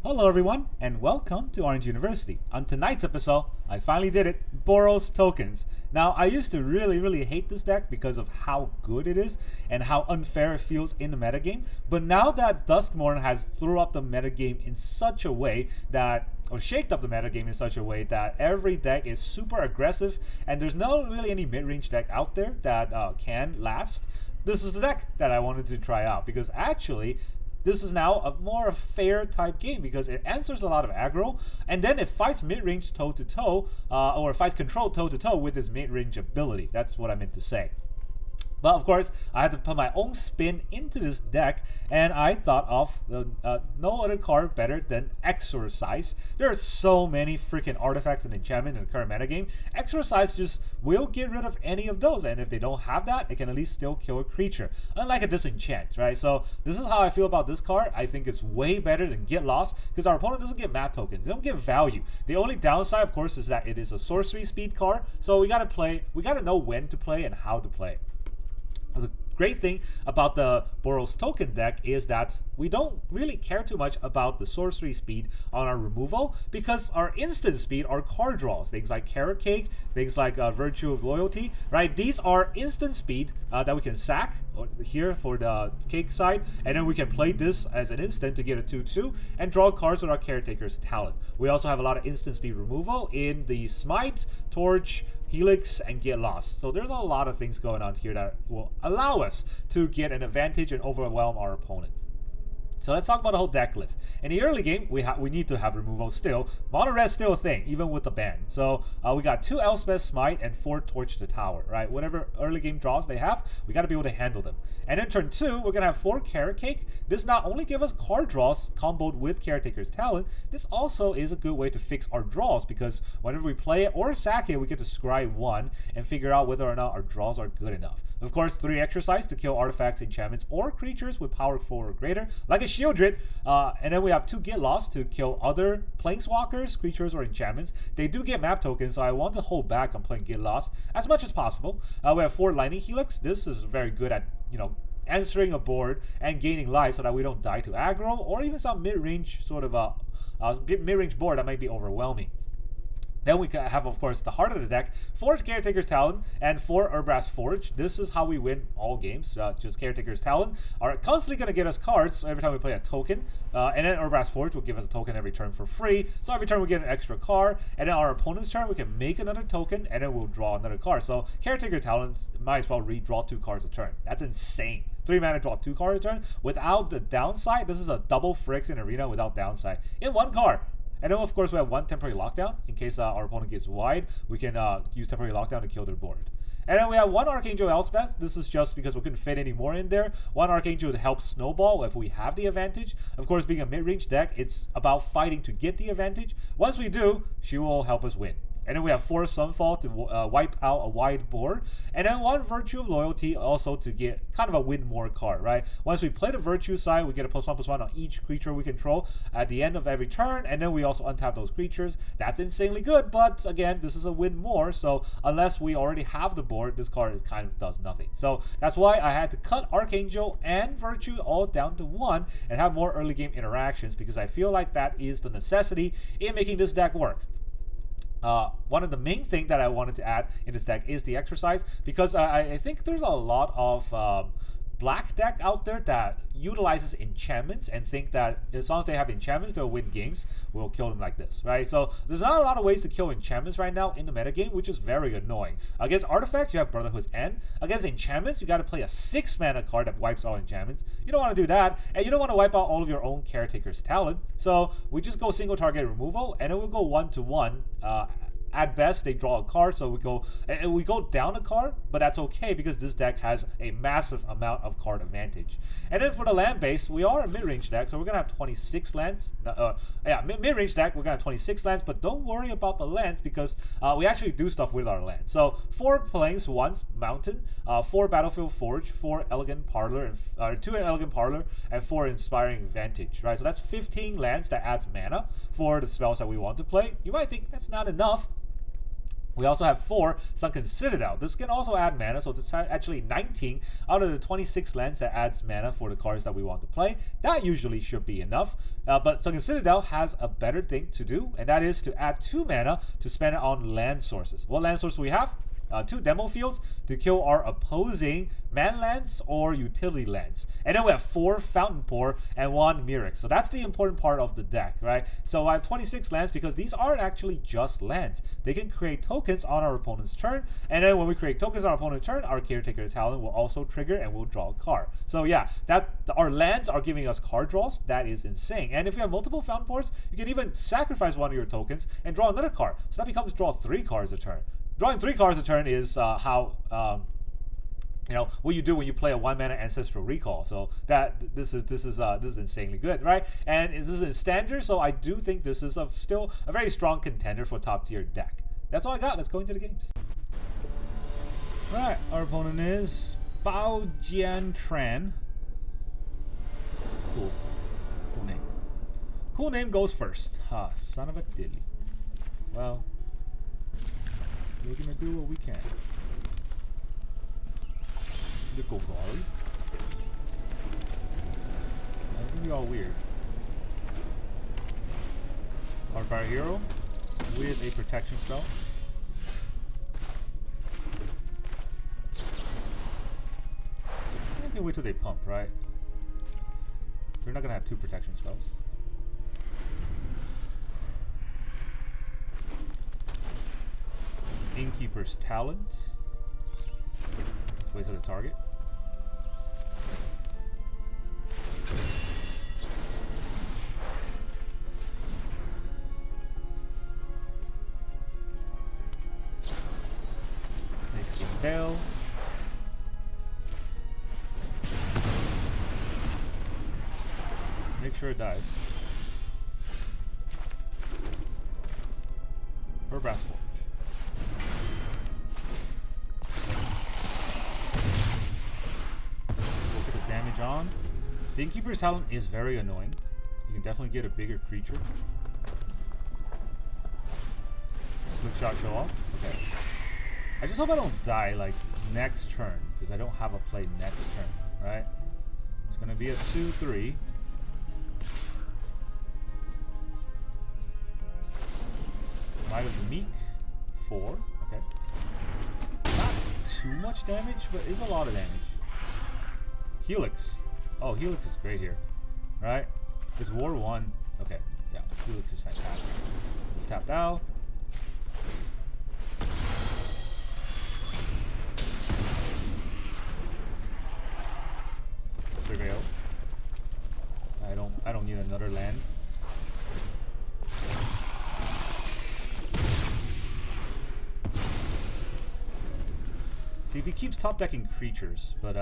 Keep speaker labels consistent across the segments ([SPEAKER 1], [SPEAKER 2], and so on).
[SPEAKER 1] Hello everyone, and welcome to Orange University. On tonight's episode, I finally did it, Boros Tokens. Now, I used to really hate this deck because of how good it is and how unfair it feels in the metagame. But now that Duskmourn has threw up the metagame in such a way that, or shaked up the metagame in such a way that every deck is super aggressive and there's not really any mid-range deck out there that can last, this is the deck that I wanted to try out because actually, this is now a more fair type game because it answers a lot of aggro, and then it fights mid-range toe-to-toe, or fights control toe-to-toe with its mid-range ability. That's what I meant to say. But of course, I had to put my own spin into this deck, and I thought of no other card better than Exorcise. There are so many freaking artifacts and enchantment in the current metagame. Exorcise just will get rid of any of those, and if they don't have that, it can at least still kill a creature, unlike a disenchant, right? So this is how I feel about this card. I think it's way better than Get Lost, because our opponent doesn't get map tokens. They don't get value. The only downside, of course, is that it is a sorcery speed card, so we gotta know when to play and how to play. The great thing about the Boros Token deck is that we don't really care too much about the sorcery speed on our removal because our instant speed are card draws. Things like Caretaker, things like Virtue of Loyalty, right? These are instant speed that we can sack here for the cake side, and then we can play this as an instant to get a 2/2 and draw cards with our Caretaker's Talent. We also have a lot of instant speed removal in the Smite, Torch, Helix, and Get Lost. So there's a lot of things going on here that will allow us to get an advantage and overwhelm our opponent. So let's talk about the whole deck list. In the early game, we need to have removal still. Mono red's still a thing, even with the ban. So we got 2 Elspeth Smite and 4 Torch the Tower, right? Whatever early game draws they have, we got to be able to handle them. And in turn 2, we're going to have 4 Caretaker. This not only gives us card draws comboed with Caretaker's Talent, this also is a good way to fix our draws because whenever we play it or sack it, we get to scry 1 and figure out whether or not our draws are good enough. Of course, 3 Exorcise to kill artifacts, enchantments, or creatures with power 4 or greater, like a Shieldred, and then we have 2 Get Lost to kill other planeswalkers, creatures, or enchantments. They do get map tokens, so I want to hold back on playing Get Lost as much as possible. We have 4 Lightning Helix. This is very good at, answering a board and gaining life so that we don't die to aggro or even some mid-range sort of mid-range board that might be overwhelming. Then we have, of course, the heart of the deck, 4 Caretaker's Talent and 4 Urbrass Forge. This is how we win all games. Just Caretaker's Talent are constantly going to get us cards every time we play a token. And then Urbrass Forge will give us a token every turn for free. So every turn we get an extra card. And then our opponent's turn, we can make another token and then we'll draw another card. So Caretaker Talent might as well redraw 2 cards a turn. That's insane. 3 mana, draw 2 cards a turn. Without the downside, this is a double Phyrexian Arena without downside in 1 card. And then, of course, we have 1 temporary lockdown. In case our opponent gets wide, we can use temporary lockdown to kill their board. And then we have 1 Archangel Elspeth. This is just because we couldn't fit any more in there. 1 Archangel to help snowball if we have the advantage. Of course, being a mid-range deck, it's about fighting to get the advantage. Once we do, she will help us win. And then we have 4 Sunfall to wipe out a wide board. And then 1 Virtue of Loyalty also to get kind of a win more card, right? Once we play the Virtue side, we get a +1/+1 on each creature we control at the end of every turn. And then we also untap those creatures. That's insanely good. But again, this is a win more. So unless we already have the board, this card kind of does nothing. So that's why I had to cut Archangel and Virtue all down to 1 and have more early game interactions because I feel like that is the necessity in making this deck work. One of the main things that I wanted to add in this deck is the Exorcise because I think there's a lot of black deck out there that utilizes enchantments and think that as long as they have enchantments, they'll win games. We'll kill them like this, right? So there's not a lot of ways to kill enchantments right now in the metagame, which is very annoying. Against artifacts, you have Brotherhood's End. Against enchantments, you got to play a 6 mana card that wipes all enchantments. You don't want to do that, and you don't want to wipe out all of your own Caretaker's Talent. So we just go single target removal, and then we'll go 1/1. At best, they draw a card, so we go down a card, but that's okay because this deck has a massive amount of card advantage. And then for the land base, we are a mid-range deck, so we're gonna have 26 lands. Mid-range deck, we're gonna have 26 lands, but don't worry about the lands because we actually do stuff with our lands. So 4 Plains, 1 Mountain, 4 Battlefield Forge, 4 Elegant Parlor, and 2 Elegant Parlor, and 4 Inspiring Vantage, right? So that's 15 lands that adds mana for the spells that we want to play. You might think that's not enough. We also have 4 Sunken Citadel. This can also add mana, so it's actually 19 out of the 26 lands that adds mana for the cards that we want to play. That usually should be enough, but Sunken Citadel has a better thing to do, and that is to add 2 mana to spend it on land sources. What land source do we have? 2 demo fields to kill our opposing man lands or utility lands. And then we have 4 Fountainport and 1 Mirrex. So that's the important part of the deck, right? So I have 26 lands because these aren't actually just lands. They can create tokens on our opponent's turn. And then when we create tokens on our opponent's turn, our Caretaker talent will also trigger and we'll draw a card. So yeah, our lands are giving us card draws. That is insane. And if you have multiple Fountainports, you can even sacrifice one of your tokens and draw another card. So that becomes draw 3 cards a turn. Drawing 3 cards a turn is how what you do when you play a 1-mana Ancestral Recall. So this is insanely good, right? And this is in standard, so I do think this is still a very strong contender for top tier deck. That's all I got. Let's go into the games. All right, our opponent is Bao Jian Tran. Cool name. Cool name goes first. Ah, son of a dilly. Well, we're gonna do what we can. The Golgari. That's gonna be all weird. Our Fire Hero with a protection spell. I can wait till they pump, right? They're not gonna have 2 protection spells. Innkeeper's Talent. Let's wait till the target. Snakeskin Veil. Make sure it dies. Or Brass Forge. Damage on. The Innkeeper's Talent is very annoying. You can definitely get a bigger creature. Slick Shot show off. Okay. I just hope I don't die like next turn, because I don't have a play next turn, right? It's gonna be a 2/3. Might of the Meek. 4. Okay. Not too much damage, but is a lot of damage. Helix. Oh, Helix is great here. Right? It's War 1. Okay. Yeah, Helix is fantastic. It's tapped out. Surveil. I don't need another land. See, if he keeps top decking creatures, but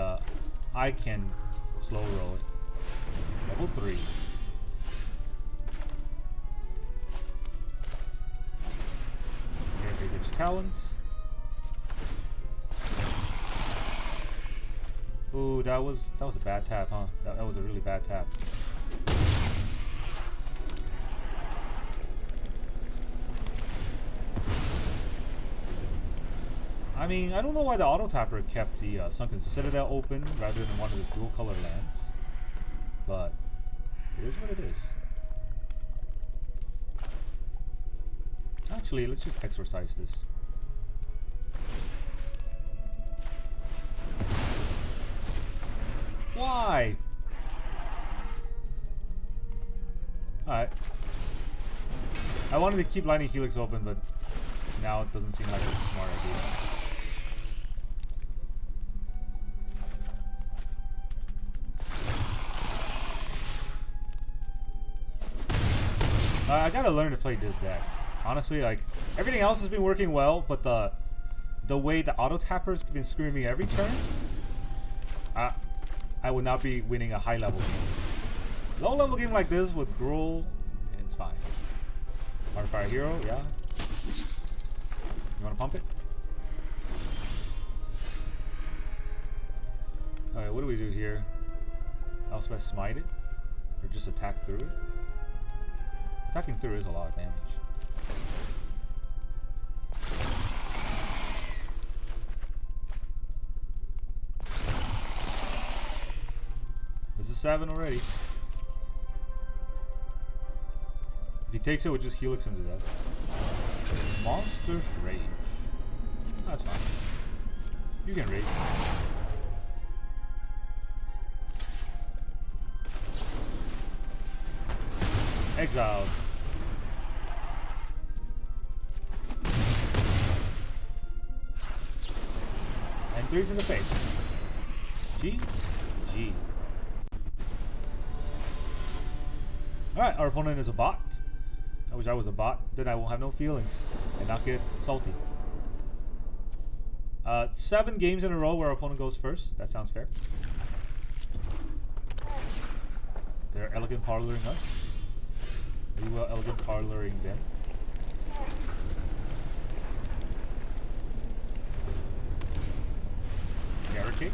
[SPEAKER 1] I can slow roll it. Level 3. Caretaker's Talent. Ooh, that was a bad tap, huh? That was a really bad tap. I mean, I don't know why the auto tapper kept the Sunken Citadel open rather than one of the dual color lands, but it is what it is. Actually, let's just exorcise this. Why? Alright. I wanted to keep Lightning Helix open, but now it doesn't seem like it's a smart idea. I gotta learn to play this deck. Honestly, like, everything else has been working well, but the way the auto tappers have been screwing me every turn, I would not be winning a high level game. Low level game like this with Gruul, it's fine. Fire Hero, yeah. You wanna pump it? Alright, what do we do here? Elspeth Smite it? Or just attack through it? Attacking through is a lot of damage. 7 already. If he takes it, we'll just Helix him to death. Monster's Rage. That's fine. You can rage. Exiled. And 3's in the face. G. Alright, our opponent is a bot. I wish I was a bot. Then I won't have no feelings and not get salty. 7 games in a row where our opponent goes first. That sounds fair. They're Elegant Parloring us. We will Elegant Parloring them. Caretaker.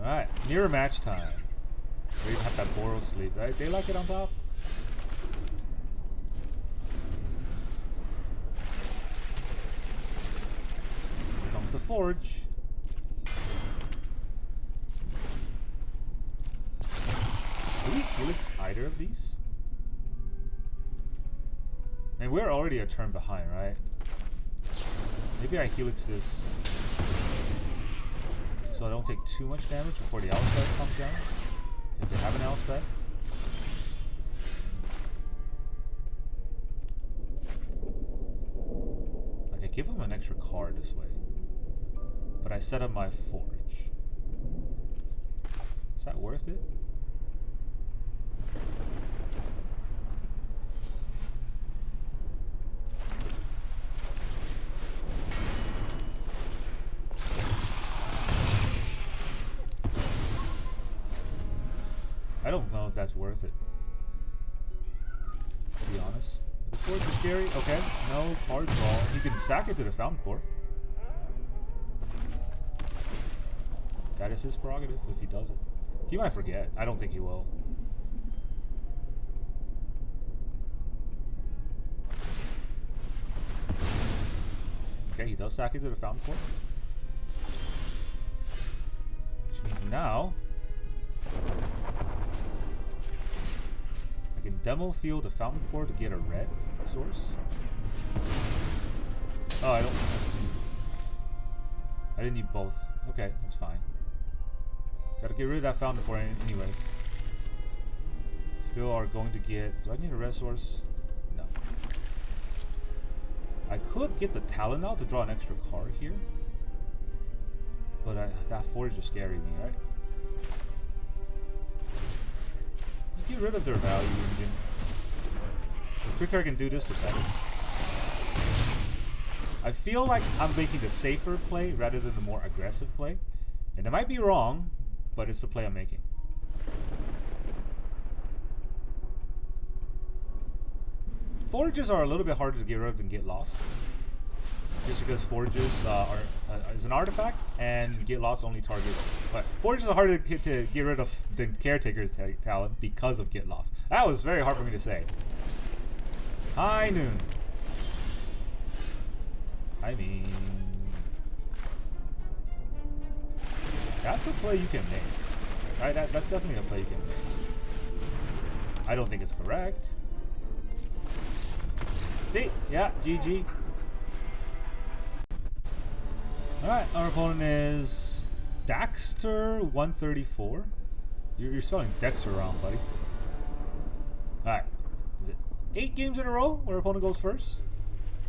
[SPEAKER 1] Alright, near match time. We even have that Boros sleep, right? They like it on top. Here comes the Forge. Do we Helix either of these? And we're already a turn behind, right? Maybe I Helix this so I don't take too much damage before the Elspeth comes down. If they have an Elspeth. Like, I give them an extra card this way. But I set up my Forge. Is that worth it? I don't know if that's worth it, to be honest. The Forge is scary. Okay, no card draw. He can sack it to the Fountainport. That is his prerogative if he does it. He might forget. I don't think he will. Okay, he does sack it to the Fountainport. Which means now I can Demo Field the Fountainport to get a red source. Oh, I didn't need both. Okay, that's fine. Gotta get rid of that Fountainport anyways. Still are going to get... Do I need a red source? No. I could get the Talon out to draw an extra card here. But that Forge is scaring me, right? Let's get rid of their value engine. The quicker I can do this, the better. I feel like I'm making the safer play rather than the more aggressive play. And I might be wrong, but it's the play I'm making. Forges are a little bit harder to get rid of than Get Lost. Just because Forges is an artifact, and Get Lost only targets... But Forges are harder to get rid of than Caretaker's talent because of Get Lost. That was very hard for me to say. High noon. I mean... That's a play you can make. Right? That's definitely a play you can make. I don't think it's correct. See? Yeah, GG. Alright, our opponent is Daxter134. You're spelling Dexter wrong, buddy. Alright. Is it 8 games in a row where our opponent goes first?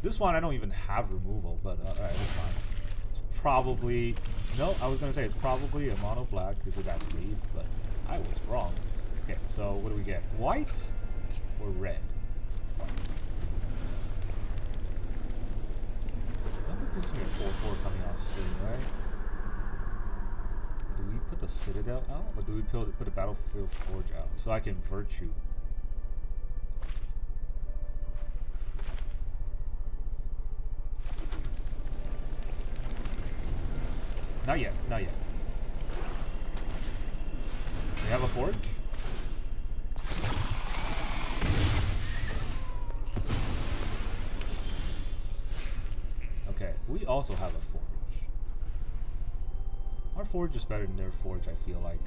[SPEAKER 1] This one I don't even have removal, but alright, that's fine. It's probably... No, I was going to say it's probably a mono black because of that sleeve, but I was wrong. Okay, so what do we get? White or red? White. I don't think this is going to be a 4/4 coming out soon, right? Do we put the Citadel out? Or do we put a Battlefield Forge out? So I can Virtue. Not yet, not yet. We have a Forge? Okay, we also have a Forge. Our Forge is better than their Forge, I feel like.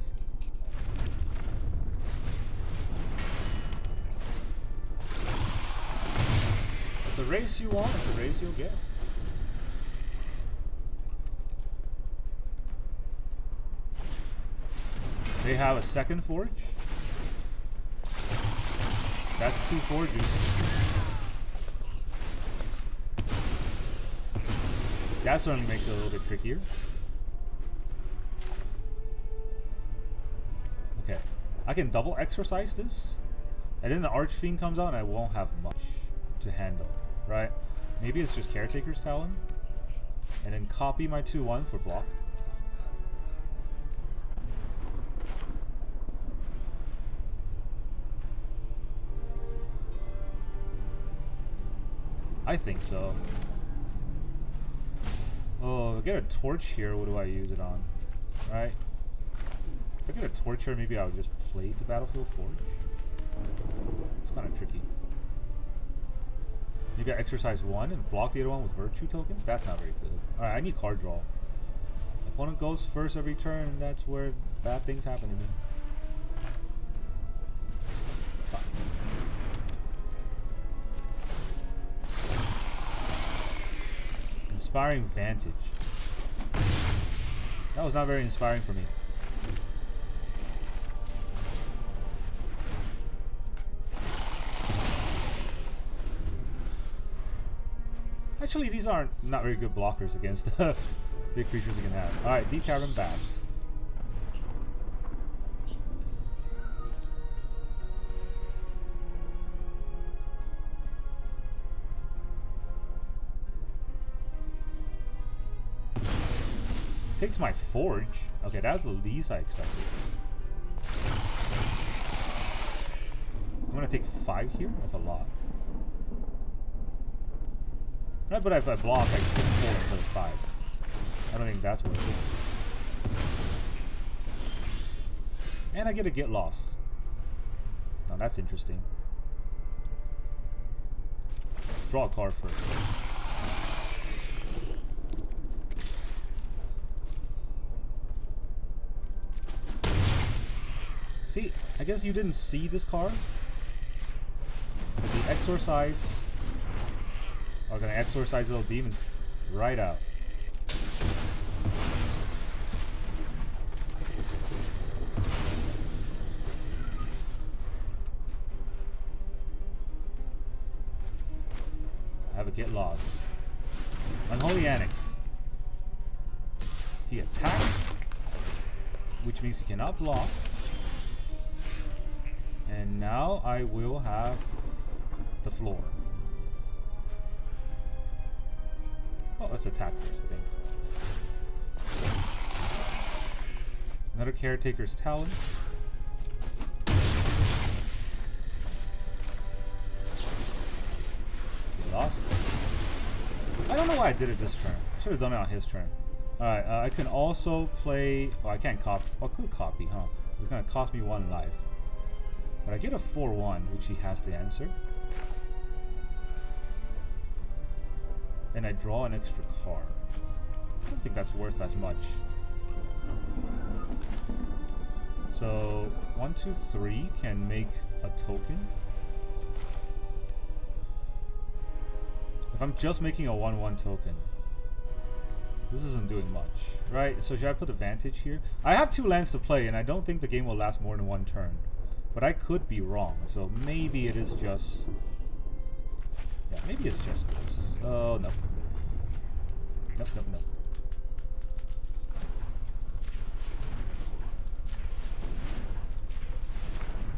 [SPEAKER 1] the race you want, it's the race you'll get. They have a second forge. That's 2 forges. That certainly makes it a little bit trickier. Okay. I can double exorcise this. And then the Archfiend comes out and I won't have much to handle. Right? Maybe it's just Caretaker's Talon. And then copy my 2/1 for block. I think so. Oh, if I get a torch here, what do I use it on? Right? If I get a torch here, maybe I'll just play the Battlefield Forge. It's kind of tricky. Maybe I exercise 1 and block the other one with virtue tokens? That's not very good. Alright, I need card draw. Opponent goes first every turn, and that's where bad things happen to me. Fine. Inspiring Vantage. That was not very inspiring for me. Actually, these aren't not very good blockers against big creatures you can have. Alright, Deep Cavern Bats. Takes my forge. Okay, that's the least I expected. I'm gonna take 5 here? That's a lot. Right, but if I block, I can take 4 instead of 5. I don't think that's worth it. And I get a get lost. Now that's interesting. Let's draw a card first. See, I guess you didn't see this card. But the Exorcise are gonna exorcise little demons right out. I have a get lost. Unholy Annex. He attacks, which means he cannot block. And now I will have the floor. Oh, let's attack first, I think. Another Caretaker's Talon. He lost. I don't know why I did it this turn. I should have done it on his turn. Alright, I can also play... Oh, I can't copy. Oh, I could copy, huh? It's going to cost me 1 life. But I get a 4/1, which he has to answer. And I draw an extra card. I don't think that's worth as much. So 1, 2, 3 can make a token. If I'm just making a 1/1 token, this isn't doing much, right? So should I put a Vantage here? I have 2 lands to play, and I don't think the game will last more than 1 turn. But I could be wrong, so maybe it is just... Yeah, maybe it's just this. Oh, no. Nope, nope, nope.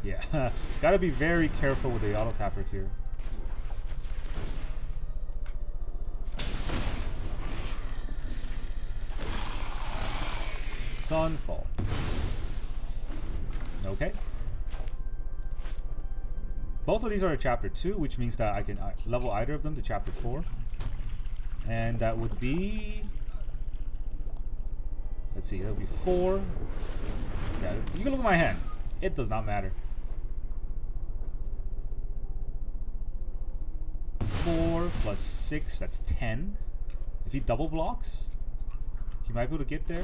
[SPEAKER 1] Yeah, gotta be very careful with the auto tapper here. Sunfall. Okay. Both of these are a chapter 2, which means that I can level either of them to chapter 4. And that would be... Let's see, that would be 4. Yeah, you can look at my hand. It does not matter. 4 plus 6, that's 10. If he double blocks, he might be able to get there.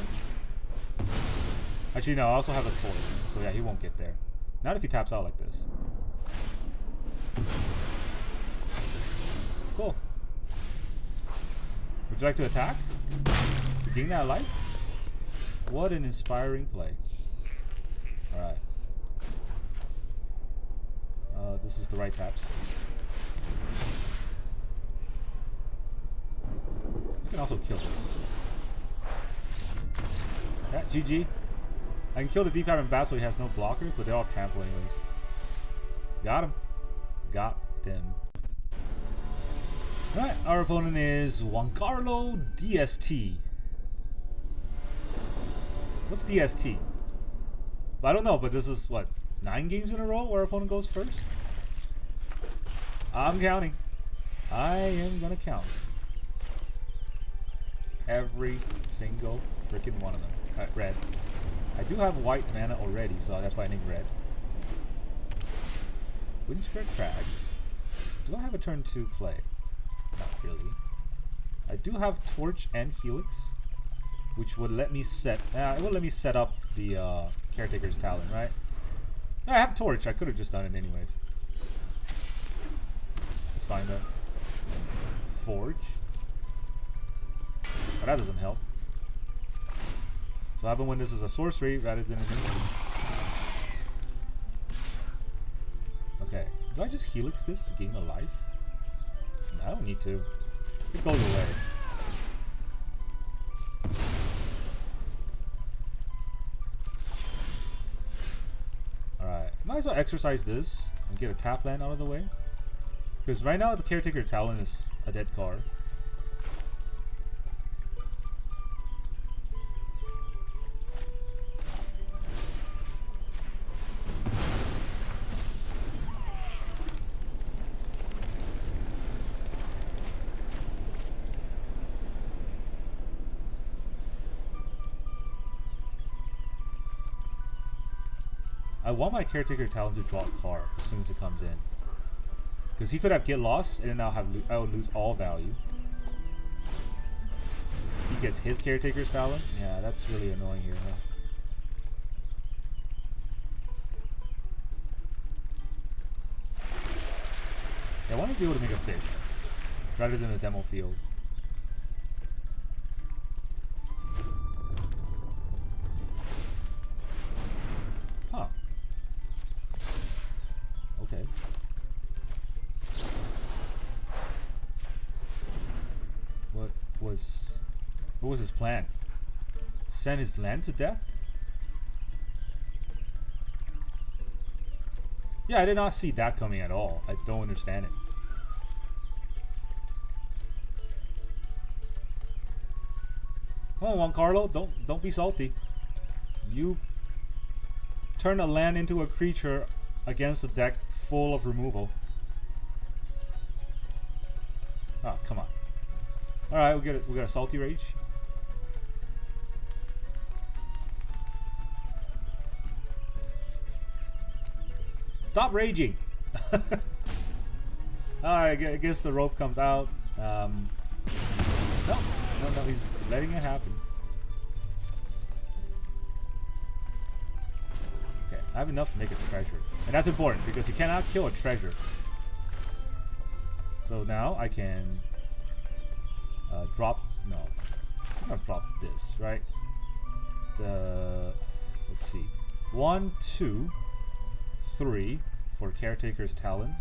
[SPEAKER 1] Actually, no, I also have a 4. So yeah, he won't get there. Not if he taps out like this. cool. Would you like to attack? To gain that life? What an inspiring play. Alright. This is the right taps. You can also kill this. Yeah, GG. I can kill the deep power in bat so he has no blockers, but they're all trample anyways. Got him. Got them. Alright, our opponent is Giancarlo DST. What's DST? I don't know, but this is what, 9 games in a row where our opponent goes first? I'm counting. I am gonna count. Every single freaking one of them. Alright, red. I do have white mana already, so that's why I named red. Windspread Crag. Do I have a turn 2 play? Not really. I do have Torch and Helix, which would let me set. It will let me set up the Caretaker's Talon, right? I have Torch. I could have just done it anyways. It's fine though. Forge. But that doesn't help. So what happens when this is a sorcery rather than an instant? Okay. Do I just Helix this to gain a life? No, I don't need to. It goes away. Alright. Might as well exercise this and get a tap land out of the way. Because right now the Caretaker Talon is a dead card. I want my Caretaker Talon to draw a card as soon as it comes in. Because he could have Get Lost, and then I would lose all value. He gets his Caretaker's Talon? Yeah, that's really annoying here, huh? Yeah, I want to be able to make a fish, rather than a demo field. Huh. Okay. What was his plan? Send his land to death? Yeah, I did not see that coming at all. I don't understand it. Come on, Giancarlo, don't be salty. You turn a land into a creature against a deck full of removal. Oh, come on. Alright, we got a salty rage. Stop raging! Alright, I guess the rope comes out. No, he's letting it happen. Okay, I have enough to make a treasure. And that's important, because you cannot kill a treasure. So now I can drop, no, I'm gonna drop this, right? Let's see, 1, 2, 3 for Caretaker's Talon,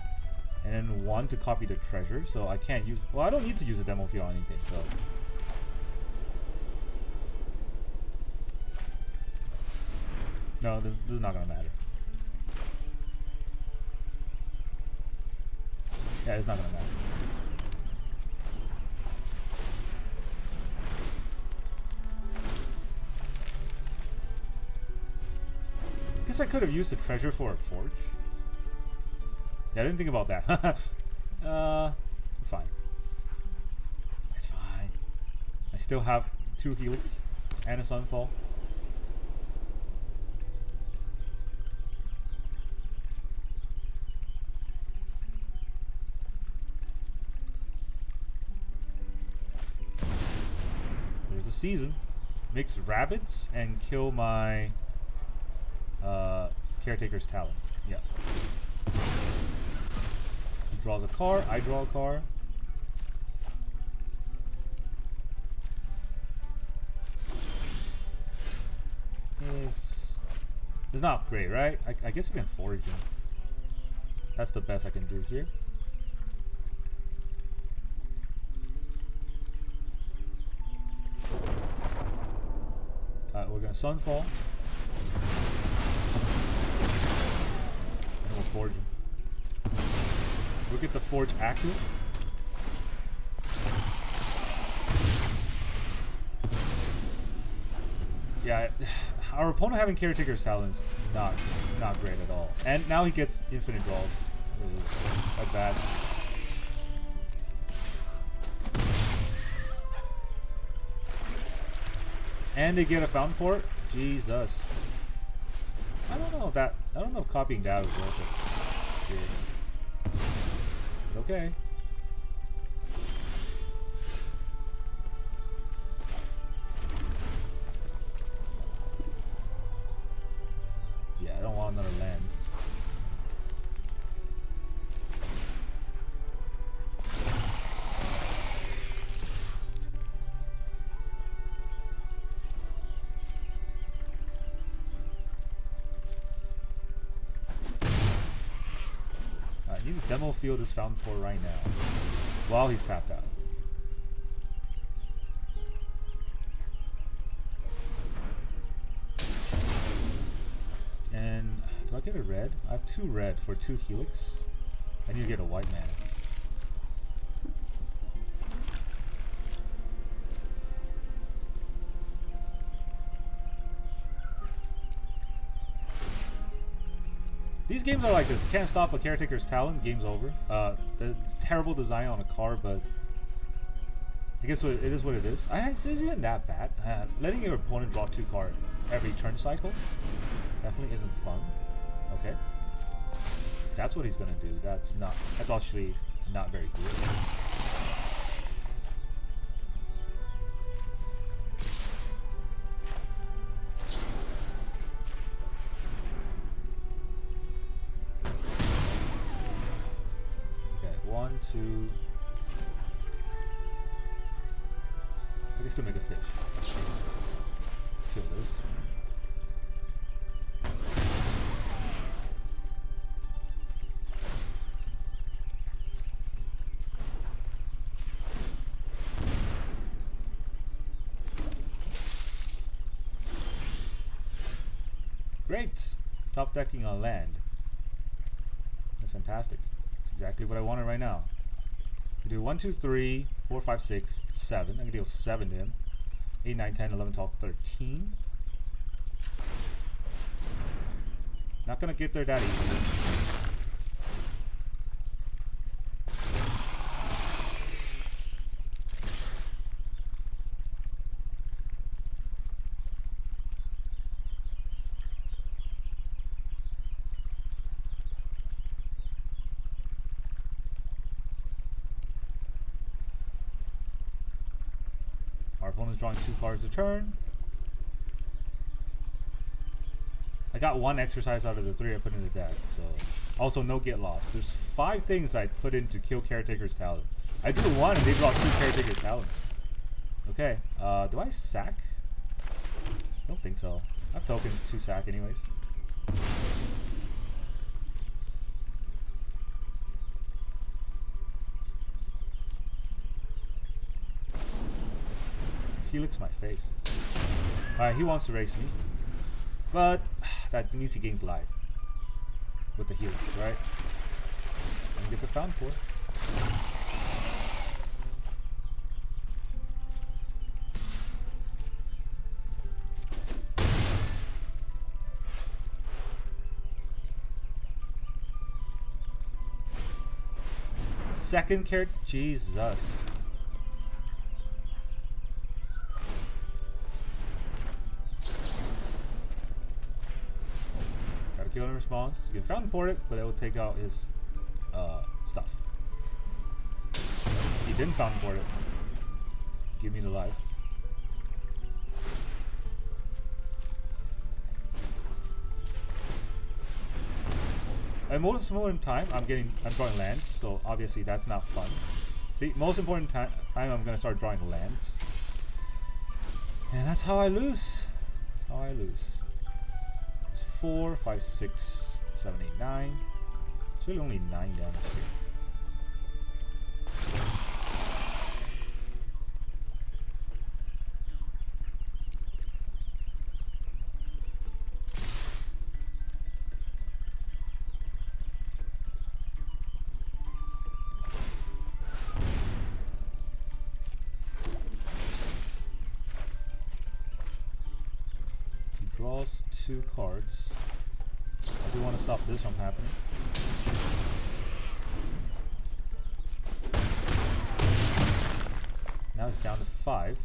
[SPEAKER 1] and then 1 to copy the treasure. So I can't use, well, I don't need to use a demo field or anything, so. No, this is not gonna matter. Yeah, it's not gonna matter. Guess I could have used the treasure for a forge. Yeah, I didn't think about that. It's fine. It's fine. I still have 2 Helix and a Sunfall. There's a season. Mix rabbits and kill my Caretaker's Talon. Yeah. He draws a card, I draw a card. It's not great, right? I guess I can forage him. That's the best I can do here. Alright, we're gonna Sunfall. And we'll forge him. We'll get the forge active. Yeah, our opponent having Caretaker's Talon's not great at all. And now he gets infinite draws. Like that. And they get a Fountainport? Jesus. I don't know if copying that is worth it. Okay. Yeah, I don't want another land. I need to demo field this Fountainport right now while he's tapped out. And do I get a red? I have 2 red for 2 Helix. I need to get a white mana. These games are like this. Can't stop a Caretaker's Talon, game's over. The terrible design on a card, but I guess it is what it is. It's even that bad. Letting your opponent draw 2 cards every turn cycle definitely isn't fun. Okay. If that's what he's gonna do, that's actually not very good. Okay, 1, 2. I guess to make a fish. Let's kill this. Great! Top decking on land. That's fantastic. That's exactly what I wanted right now. We do 1, 2, 3, 4, 5, 6, 7. I can deal 7 to him. 8, 9, 10, 11, 12, 13. Not gonna get there that easily. Our opponent's drawing 2 cards a turn. I got 1 exercise out of the 3 I put in the deck, so also no get lost. There's 5 things I put in to kill Caretaker's Talon. I drew 1 and they draw 2 Caretaker's Talon. Okay, do I sack? I don't think so. I have tokens to sack anyways. Helix my face. Alright, he wants to race me. But that means he gains life. With the Helix, right? And he gets a Fountainport. Second carrot, Jesus. Gotta kill in response. You can Fountainport it, but it will take out his stuff. He didn't Fountainport it. Give me the life. And most important time, I'm drawing lands, so obviously that's not fun. See, most important time, I'm gonna start drawing lands, and that's how I lose. That's how I lose. It's 4, 5, 6, 7, 8, 9. It's really only 9 damage here. Draws 2 cards. I do want to stop this from happening. Now it's down to 5.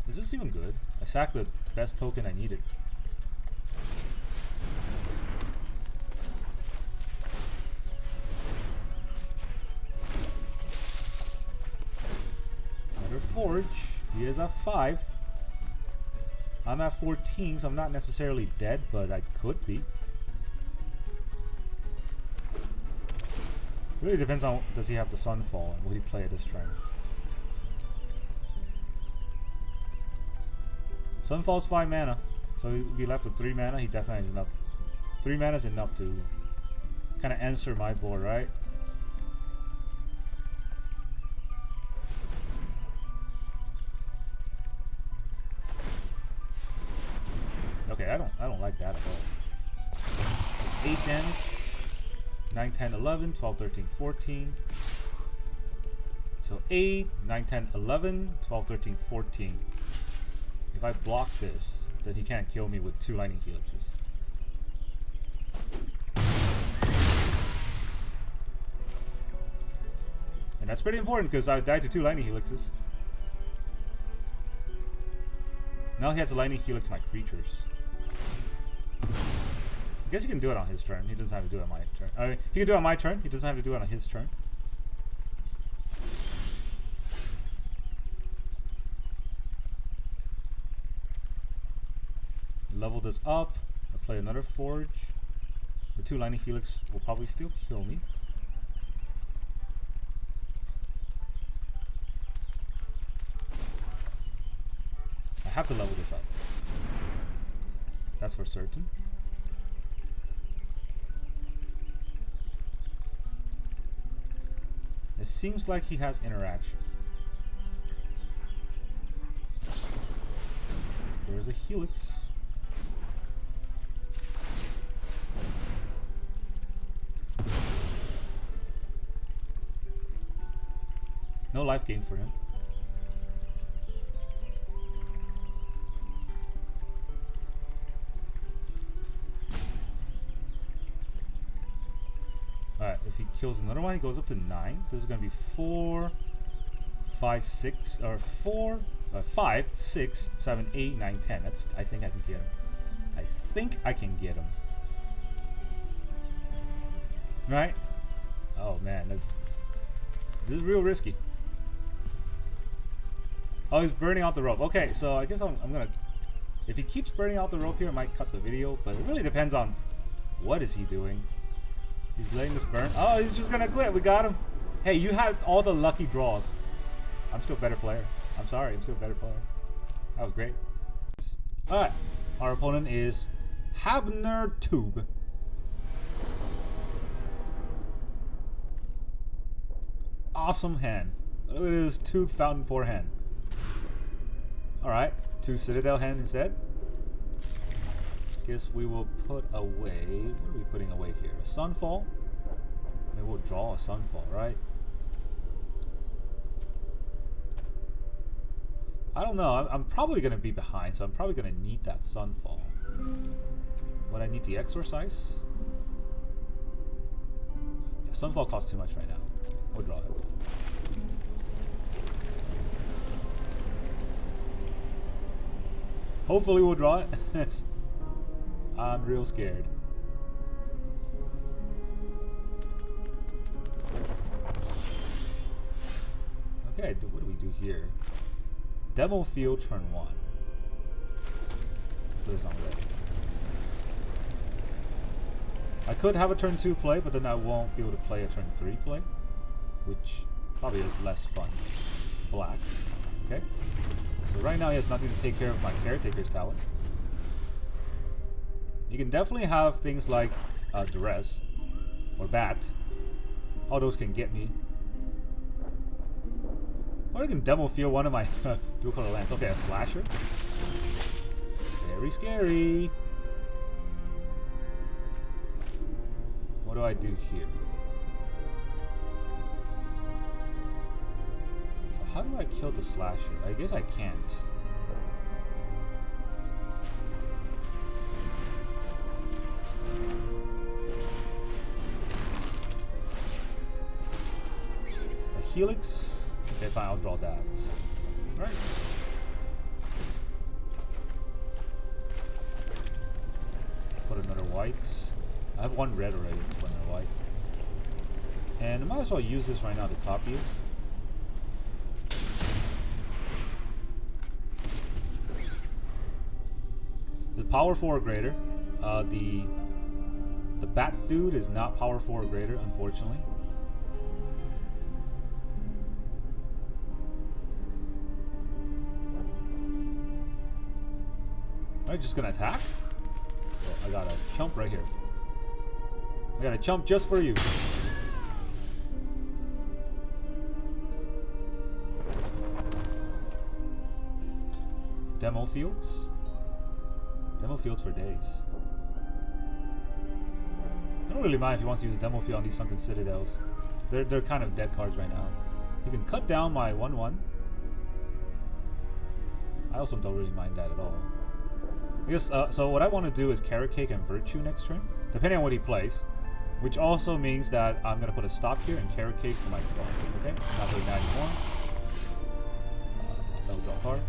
[SPEAKER 1] Is this even good? I sacked the best token I needed. Forge. He is at 5. I'm at 14, so I'm not necessarily dead, but I could be. Really depends on, does he have the Sunfall and will he play it this turn. Sunfall's 5 mana, so he'll be left with 3 mana. He definitely has enough. 3 mana is enough to kind of answer my board, right? Okay, I don't like that at all. 8 damage. 9, 10, 11, 12, 13, 14. So 8, 9, 10, 11, 12, 13, 14. If I block this, then he can't kill me with 2 Lightning Helixes. And that's pretty important because I died to 2 Lightning Helixes. Now he has a Lightning Helix my creatures. I guess he can do it on his turn. He doesn't have to do it on my turn. He can do it on my turn. He doesn't have to do it on his turn. Level this up. I play another Forge. The 2 Lightning Helix will probably still kill me. I have to level this up. That's for certain. It seems like he has interaction. There's a Helix. No life gain for him. Alright, if he kills another one, he goes up to 9. This is going to be 4, 5, 6, or 4, 5, 6, 7, 8, 9, 10. That's, I think I can get him. I think I can get him. Right? Oh man, this is real risky. Oh, he's burning out the rope. Okay, so I guess I'm going to... If he keeps burning out the rope here, I might cut the video, but it really depends on what is he doing. He's letting this burn. Oh, he's just gonna quit. We got him. Hey, you had all the lucky draws. I'm still a better player. I'm sorry. I'm still a better player. That was great. Alright. Our opponent is Habner Tube. Awesome hand. Look at this 2 Fountainport hand. Alright. 2 Citadel hand instead. Guess we will put away. What are we putting away here? A Sunfall. Maybe we'll draw a Sunfall, right? I don't know. I'm probably going to be behind, so I'm probably going to need that Sunfall. But I need the Exorcise. Yeah, Sunfall costs too much right now. We'll draw it. Hopefully we'll draw it. I'm real scared. Okay, what do we do here? Demo Field turn 1. Put this on red. I could have a turn 2 play, but then I won't be able to play a turn 3 play, which probably is less fun. Black. Okay. So right now he has nothing to take care of my Caretaker's talent. You can definitely have things like Duress or Bat. All those can get me. Or I can Demo Field one of my dual color lands. Okay, a Slasher. Very scary. What do I do here? So how do I kill the Slasher? I guess I can't. A Helix. Okay, fine, I'll draw that. Right. Put another white. I have one red already, put another white. And I might as well use this right now to copy it. The power 4 or greater. The Bat dude is not power 4 or greater, unfortunately. Am I just gonna attack? Oh, I got a chump right here. I got a chump just for you. Demo fields? Demo fields for days. I don't really mind if he wants to use a demo field on these Sunken Citadels. They're kind of dead cards right now. You can cut down my 1/1. I also don't really mind that at all. I guess, so what I want to do is Caretaker and Virtue next turn, depending on what he plays. Which also means that I'm going to put a stop here and Caretaker for my draw. Okay, not doing that anymore. That'll draw a card.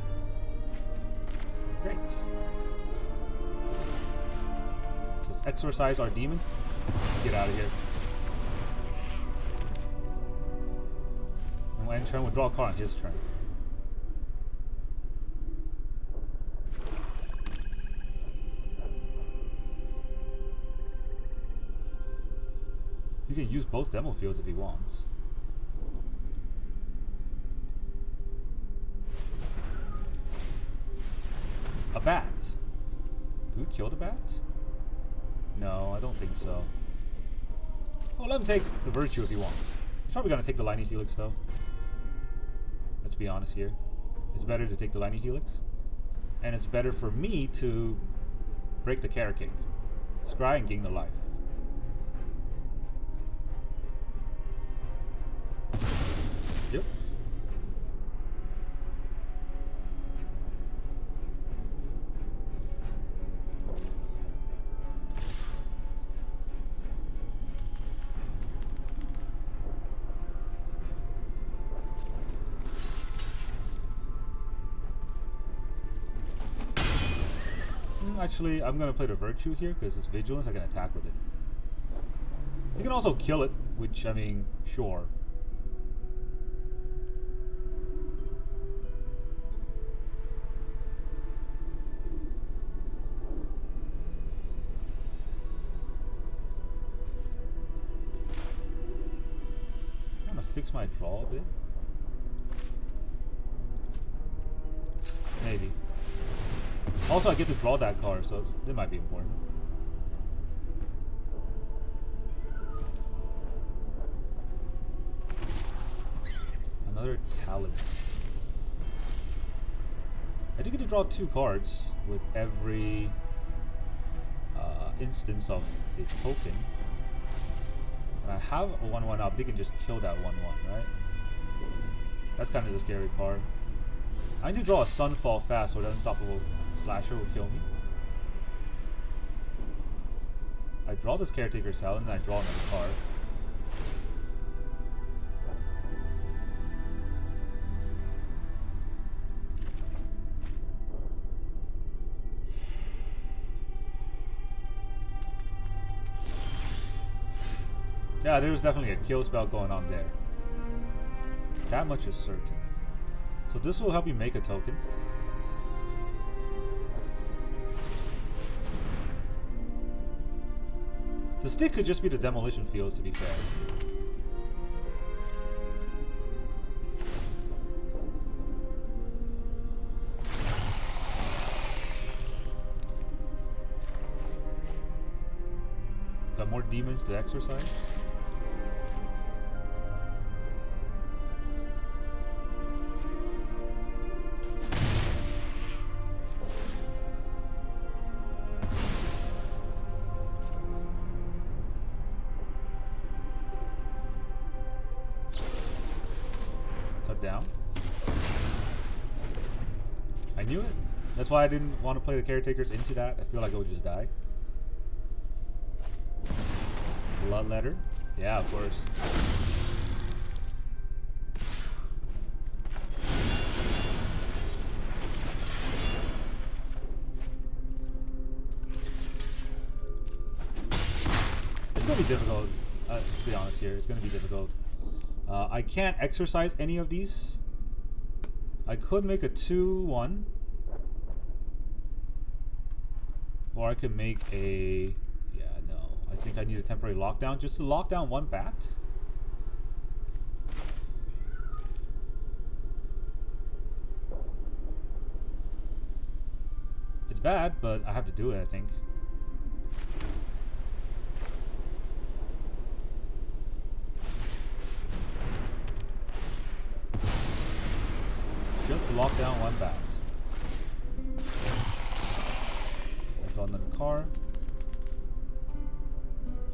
[SPEAKER 1] Great. So let's Exorcise our demon. Get out of here. And we'll end turn, we'll draw a card on his turn. You can use both demo fields if he wants. A bat. Do we kill the bat? No, I don't think so. Well, let him take the Virtue if he wants. He's probably going to take the Lightning Helix though. Let's be honest here. It's better to take the Lightning Helix. And it's better for me to break the Caretaker. Scry and gain the life. Yep. Actually, I'm going to play the Virtue here because it's Vigilance. I can attack with it. You can also kill it, which, I mean, sure. I'm going to fix my draw a bit. Maybe. Also, I get to draw that card, so that might be important. Another Talent. I do get to draw 2 cards with every instance of its token. And I have a 1/1 up. They can just kill that 1/1, right? That's kind of the scary part. I need to draw a Sunfall fast so the Unstoppable Slasher will kill me. I draw this Caretaker's Talent and I draw another card. Yeah, there's definitely a kill spell going on there. That much is certain. So this will help you make a token. The stick could just be the Demolition Fields, to be fair. Got more demons to exorcise. Down. I knew it. That's why I didn't want to play the Caretakers into that. I feel like I would just die. Bloodletter. Yeah, of course. It's going to be difficult, to be honest here. It's going to be difficult. I can't exorcise any of these. I could make a 2-1. Or I could make a... Yeah, no. I think I need a temporary lockdown just to lock down one bat. It's bad, but I have to do it, I think. Just to lock down one bat. I've got another car.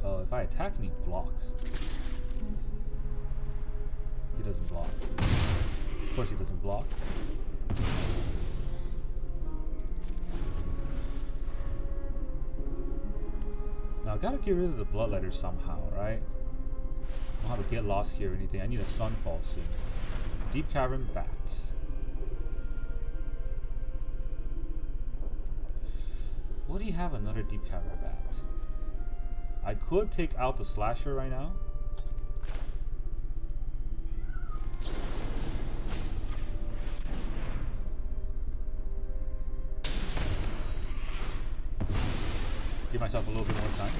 [SPEAKER 1] Oh, if I attack and he blocks. He doesn't block. Of course he doesn't block. Now I gotta get rid of the bloodletter somehow, right? I don't have to get lost here or anything. I need a sunfall soon. Deep Cavern Bat. Would he have another Deep Cavern Bat? I could take out the Slasher right now. Give myself a little bit more time.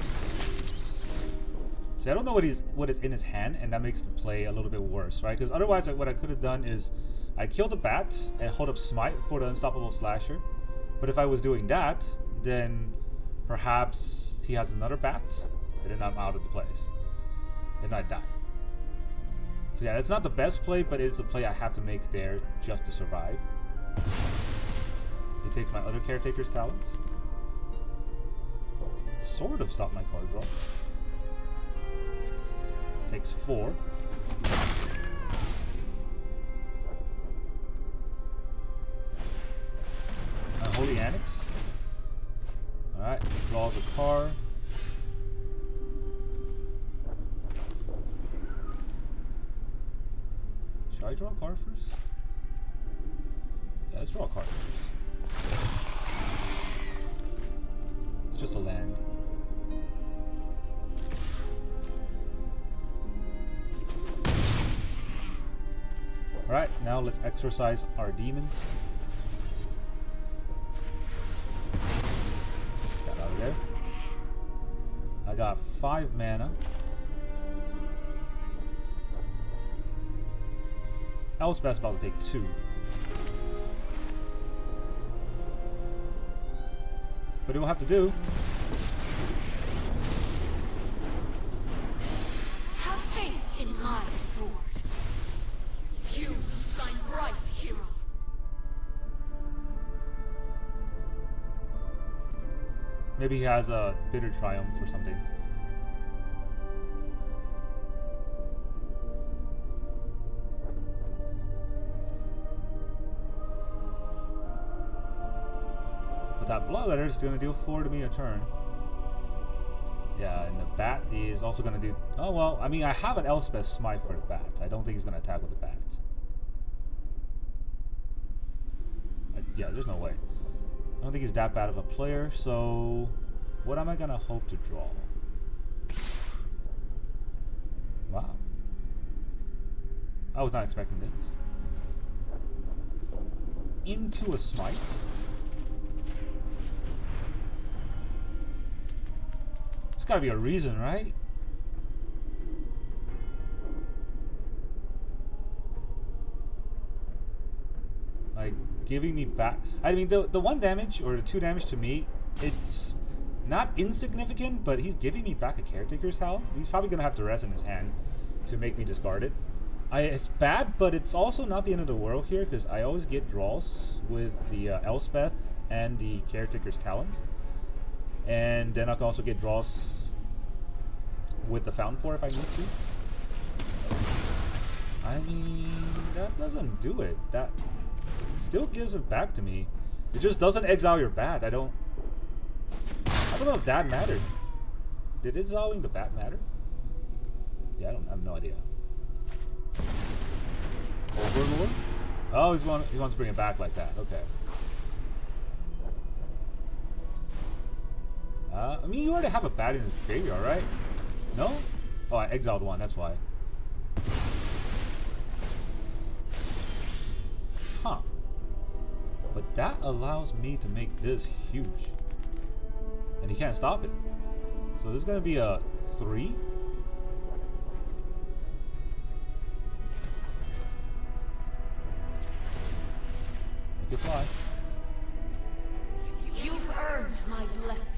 [SPEAKER 1] See, I don't know what is in his hand, and that makes the play a little bit worse, right? Because otherwise, what I could have done is I kill the bat and hold up Smite for the Unstoppable Slasher. But if I was doing that, then perhaps he has another bat, and then I'm out of the place. And I die. So yeah, it's not the best play, but it's a play I have to make there just to survive. He takes my other Caretaker's talent. Sort of stop my card draw. Takes 4. Holy Annex. Alright, draws a card. Should I draw a card first? Yeah, let's draw a card first. It's just a land. Alright, now let's exorcise our demons. Got out of there. I got 5 mana. Elspeth's about to take 2. But it will have to do.
[SPEAKER 2] Have faith in my sword. You shine bright, hero.
[SPEAKER 1] Maybe he has a bitter triumph or something. But that bloodletter is going to deal 4 to me a turn. Yeah, and the bat is also going to do... Oh, well, I mean, I have an Elspeth Smite for the bat. I don't think he's going to attack with the bat. Yeah, there's no way. I don't think he's that bad of a player, so... What am I going to hope to draw? Wow. I was not expecting this. Into a Smite. gotta be a reason, right? Like, giving me back... I mean, the 1 damage, or the 2 damage to me, it's not insignificant, but he's giving me back a Caretaker's health. He's probably gonna have to rest in his hand to make me discard it. It's bad, but it's also not the end of the world here, because I always get draws with the Elspeth and the Caretaker's Talent. And then I can also get draws with the Fountainport if I need to. I mean, that doesn't do it. That still gives it back to me. It just doesn't exile your bat. I don't know if that mattered. Did exiling the bat matter? Yeah, I have no idea. Overlord? Oh, he wants to bring it back like that. Okay. I mean, you already have a bat in his graveyard, right? No? Oh, I exiled one, that's why. Huh. But that allows me to make this huge. And he can't stop it. So this is going to be a 3. Make it fly.
[SPEAKER 2] You've earned my blessing.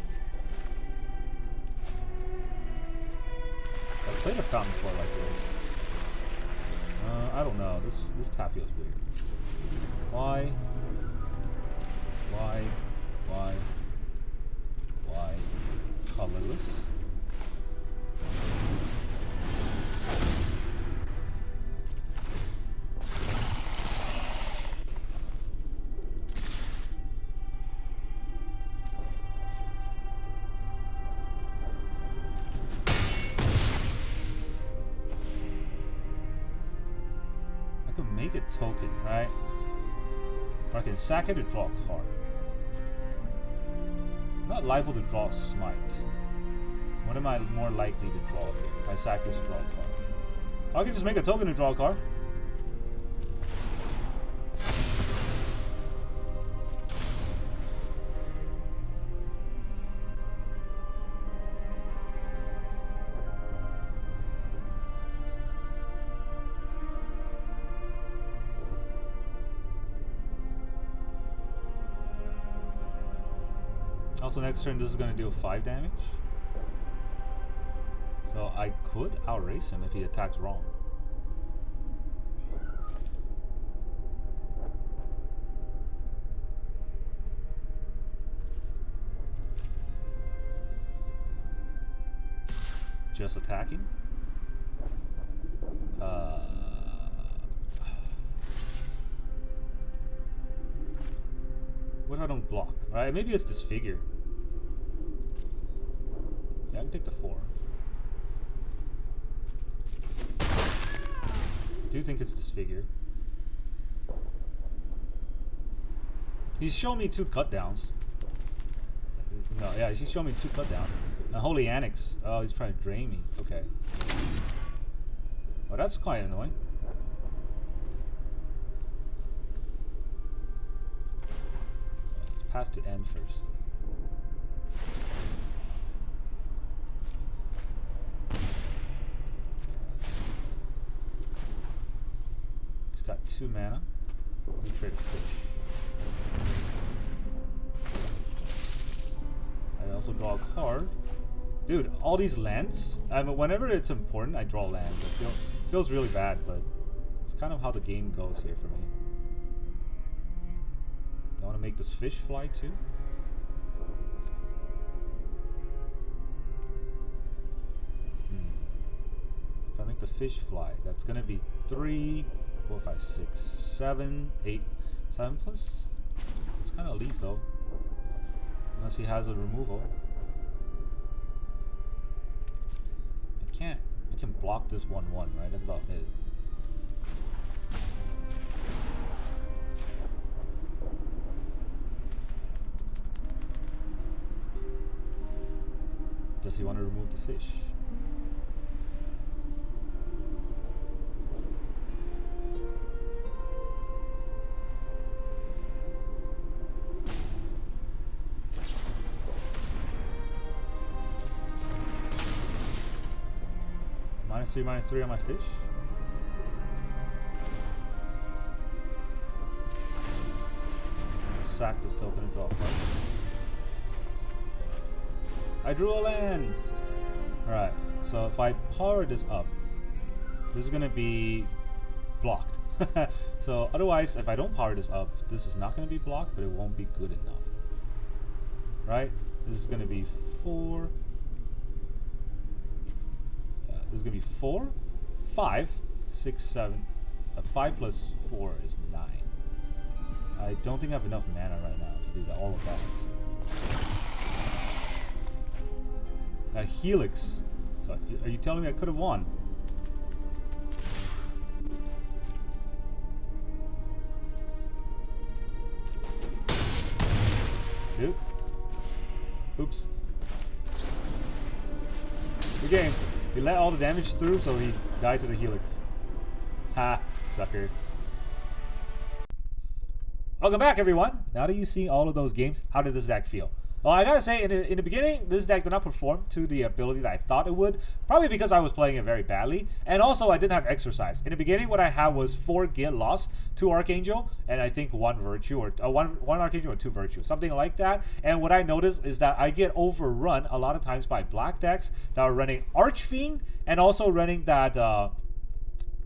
[SPEAKER 1] I played a Fountainport like this. I don't know. This tap feels weird. Why? Colorless. Make a token, right? Or I can sack it to draw a card. I'm not liable to draw a Smite. What am I more likely to draw here? If I sack this to draw a card. I can just make a token to draw a card. Also, next turn this is going to deal 5 damage. So I could outrace him if he attacks wrong. Just attacking. What if I don't block? Alright, maybe it's Disfigure. Yeah, I can take the 4. I do think it's Disfigure. He's shown me 2 cut downs. No, yeah, he's shown me 2 cut downs. And Holy Annex. Oh, he's trying to drain me. Okay. Oh, that's quite annoying. Let's pass to end first. He's got 2 mana. Let me trade a fish. I also draw a card. Dude, all these lands, I mean, whenever it's important, I draw lands. It feels really bad, but it's kind of how the game goes here for me. Do I want to make this fish fly too? If I make the fish fly, that's going to be 3, 4, 5, 6, 7, 8, 7 plus? It's kind of lethal. Unless he has a removal. I can block this 1/1, right? That's about it. Does he want to remove the fish? -3/-3 on my fish. Sack this token and draw a card. I drew a land! Alright, so if I power this up, this is gonna be blocked. So otherwise, if I don't power this up, this is not gonna be blocked, but it won't be good enough. Right? This is gonna be 4. This is gonna be 4, 5, 6, 7. 5 plus 4 is 9. I don't think I have enough mana right now to do that, all of that. A Helix. So are you telling me I could have won? Dude. Oops. Good game. He let all the damage through, so he died to the Helix. Ha, sucker. Welcome back, everyone. Now that you see all of those games, how did this deck feel? Well, I gotta say, in the beginning, this deck did not perform to the ability that I thought it would. Probably because I was playing it very badly. And also, I didn't have Exorcise. In the beginning, what I had was 4 Get Lost, 2 Archangel, and I think 1 Virtue, or one Archangel or 2 Virtue. Something like that. And what I noticed is that I get overrun a lot of times by black decks that are running Archfiend, and also running that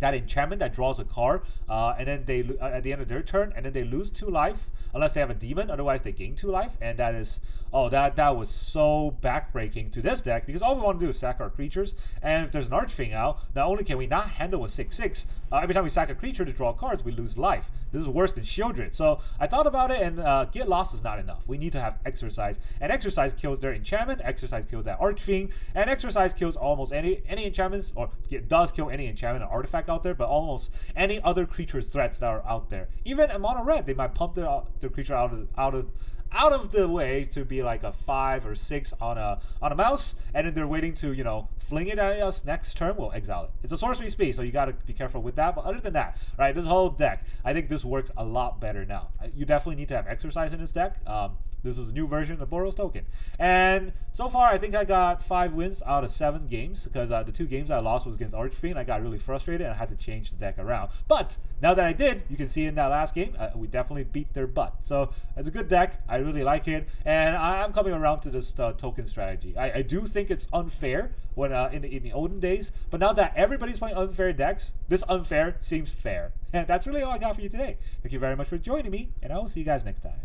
[SPEAKER 1] enchantment that draws a card, and then they at the end of their turn, and then they lose 2 life unless they have a demon. Otherwise, they gain 2 life, and that is that was so backbreaking to this deck, because all we want to do is sack our creatures. And if there's an Archfiend out, not only can we not handle a 6/6, every time we sack a creature to draw cards, we lose life. This is worse than Shieldred. So I thought about it, and Get Lost is not enough. We need to have Exorcise, and Exorcise kills their enchantment. Exorcise kills that Archfiend, and Exorcise kills almost any enchantments, or does kill any enchantment or artifact out there, but almost any other creature's threats that are out there. Even in mono red, they might pump their creature out of the way to be like a 5 or 6 on a mouse, and then they're waiting to, you know, fling it at us next turn. We'll exile it. It's a sorcery speed, so you gotta be careful with that. But other than that, right, this whole deck, I think this works a lot better now. You definitely need to have Exorcise in this deck. This is a new version of Boros Token. And so far, I think I got 5 wins out of 7 games, because the 2 games I lost was against Archfiend. I got really frustrated, and I had to change the deck around. But now that I did, you can see in that last game, we definitely beat their butt. So it's a good deck. I really like it. And I'm coming around to this token strategy. I do think it's unfair when in the olden days. But now that everybody's playing unfair decks, this unfair seems fair. And that's really all I got for you today. Thank you very much for joining me, and I will see you guys next time.